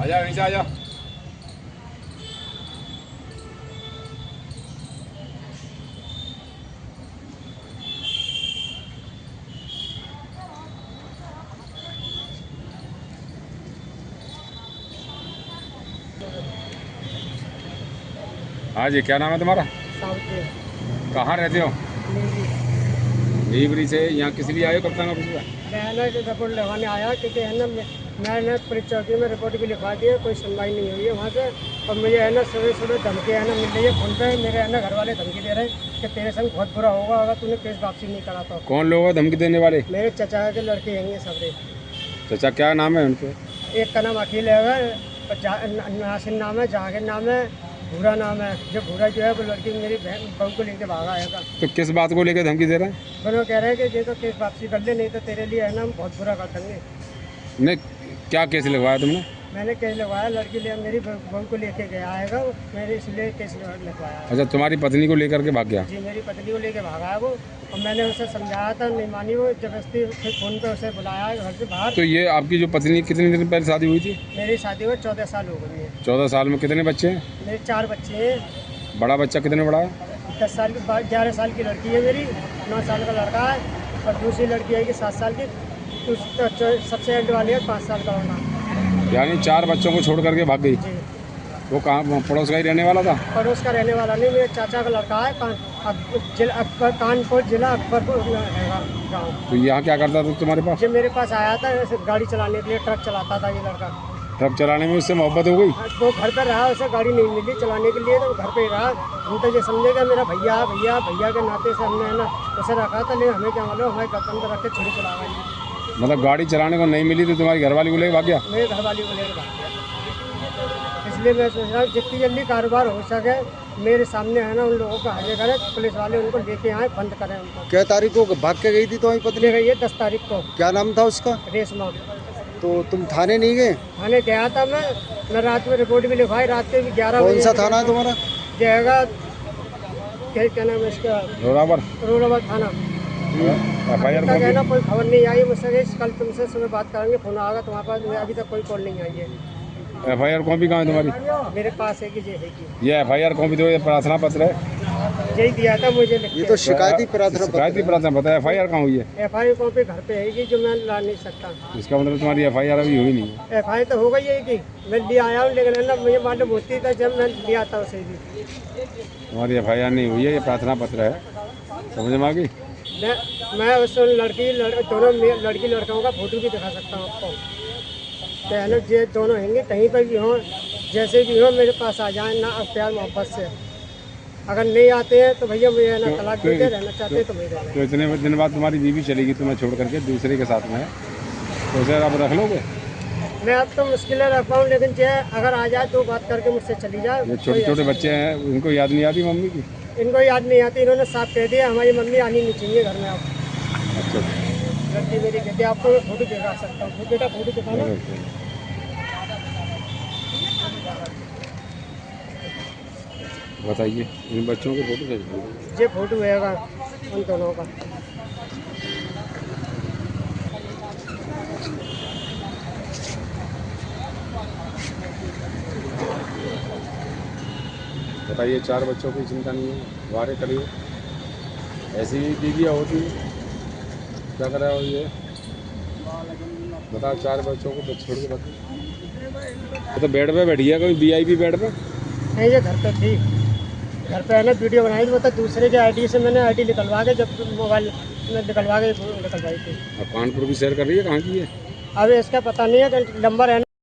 आजा नीचे आजा। हाँ जी, क्या नाम है तुम्हारा? कहाँ रहते हो? नीबरी से। यहाँ किस लिए आए हो? कब तक ऑफिस में? मैं ना रिपोर्ट लगवाने आया क्योंकि है ना मैंने पुलिस चौकी में रिपोर्ट भी लिखवा दी है, कोई सुनवाई नहीं हुई है वहाँ से। और मुझे है ना सुबह सुबह धमकी है ना मिल रही है फोन पे। मेरे है ना घर वाले धमकी दे रहे हैं कि तेरे संग बहुत बुरा होगा अगर तूने केस वापसी नहीं करा तो। कौन लोग हैं धमकी देने वाले? मेरे चचा के लड़के हैं सबरे। चाचा क्या नाम है उनके? एक का नाम अखिल है, नासिर नाम है, जहांगीर नाम है, भूरा नाम है। जो भूरा जो है वो लड़की मेरी बहन बहू को लेके भागा आएगा। तो किस बात को लेकर धमकी दे रहे हैं? वो कह रहे हैं कि ये तो केस वापसी कर ले, नहीं तो तेरे लिए है ना हम बहुत बुरा कर देंगे। नहीं, क्या केस लगवाया तुमने? मैंने केस लगवाया, लड़की ले मेरी बहू को लेके गया आएगा, मैंने इसलिए केस लगवाया। अच्छा, तुम्हारी पत्नी को लेकर के भाग गया? जी, मेरी पत्नी को लेके भागा है वो। और मैंने उसे समझाया था, नहीं मानी वो, जबरदस्ती फिर फोन पे उसे बुलाया घर से बाहर। तो ये आपकी जो पत्नी कितने दिन पहले शादी हुई थी? मेरी शादी को 14 साल हो गई है। 14 साल में कितने बच्चे हैं? मेरे 4 बच्चे हैं। बड़ा बच्चा कितने बड़ा है? 10 साल की, 11 साल की लड़की है मेरी, 9 साल का लड़का है, और दूसरी लड़की है कि 7 साल की। सबसे एंड वाली है 5 साल का होना। यानी 4 बच्चों को छोड़ करके भाग गई। जी। वो कहाँ, पड़ोस का ही रहने वाला था? पड़ोस का रहने वाला नहीं, मेरे चाचा का लड़का है। कानपुर जिला अकबरपुर गाँव। तो यहाँ क्या करता था तुम्हारे पास? जब मेरे पास आया था ऐसे गाड़ी चलाने के लिए, ट्रक चलाता था ये लड़का। ट्रक चलाने में उससे मोहब्बत हो गई? वो घर पर रहा, उसे गाड़ी नहीं मिली चलाने के लिए, तो घर पे ही रहा। हम तो ये समझेगा मेरा भैया भैया भैया के नाते से हमने है ना उसे रखा था, लेकिन हमें क्या मालूम हमारे गर्दन पर रख के छुरी चला गई। मतलब गाड़ी चलाने को नहीं मिली तो तुम्हारी घरवाली को लेकर भाग गया? मेरे घरवाली को लेकर भाग गया। इसलिए मैं सोच रहा हूँ जितनी जल्दी कारोबार हो सके मेरे सामने है ना उन लोगों को हाजिर करें, पुलिस वाले उनको लेके आए, बंद करें उनको। क्या तारीख को भाग के गई थी तुम्हारी पत्नी? गई है 10 तारीख को। क्या नाम था उसका? रेशमा। तो तुम थाने नहीं गए? थाने गया था मैं रात में रिपोर्ट भी लिखवाई, रात के भी 11 बजे। कौन सा थाना है तुम्हारा? जाएगा क्या नाम है इसका? रोडावर थाना। FIR तक है ना कोई खबर नहीं आई मुझसे। कल तुमसे सुबह बात करेंगे, फोन आएगा तुम्हारे पास। अभी तक कोई कॉल नहीं आई है। FIR कॉपी कहाँ है तुम्हारी? मेरे पास है कि ये है कि ये FIR कॉपी तो ये प्रार्थना पत्र है, यही दिया था मुझे लिख ये के। तो शिकायती प्रार्थना पता है। FIR कहाँ हुई है? FIR कॉपी घर पे है कि जो मैं ला नहीं सकता। इसका मतलब तुम्हारी FIR अभी हुई नहीं है? FIR तो हो गई है कि मैं ले आया हूँ, लेकिन है ना मुझे मालूम होती था जब मैं लिया था उसे भी। तुम्हारी FIR नहीं हुई है, ये प्रार्थना पत्र है, समझ में आ गई? मैं उस दोनों लड़की लड़कों का फोटो भी दिखा सकता हूँ आपको। तो है ना ये दोनों होंगे कहीं पर भी हों, जैसे भी हो मेरे पास आ जाए ना, प्यार मोहब्बत से। अगर नहीं आते हैं तो भैया मुझे ना तलाक देते, रहना चाहते तो मैं दे। तो इतने दिन बाद तुम्हारी बीवी चलेगी तुम्हें छोड़ करके दूसरे के साथ में, तो उसे आप रख लोगे? मैं अब तो मुश्किलें रख पाऊँ, लेकिन चाहे अगर आ जाए तो बात करके मुझसे चली जाए। ये छोटे छोटे बच्चे हैं, उनको याद नहीं आती मम्मी की? इनको याद नहीं आती, इन्होंने साफ कह दिया हमारी मम्मी आनी नहीं चाहिए घर में। आप अच्छा, लड़की मेरी कहती है आपको मैं फोटो दिखा सकता हूँ। बेटा फोटो दिखाना। बताइए, इन बच्चों के फोटो भेज। ये फोटो है उन दोनों का। बताइए, 4 बच्चों की चिंता नहीं है, वारे करिए, ऐसी ही बीवियाँ होती है, क्या कर रहा हो ये बताओ। 4 बच्चों को छोड़ के बताओ। तो बेड पे बैठी है कोई VIP बेड पे? नहीं, ये घर पे थी। घर पे है ना वीडियो बनाई थी, मतलब दूसरे के ID से मैंने ID निकलवा के, जब मोबाइल में निकलवाई थी। अब कानपुर की सैर कर रही है, कहाँ की है? अब इसका पता नहीं है, नंबर है।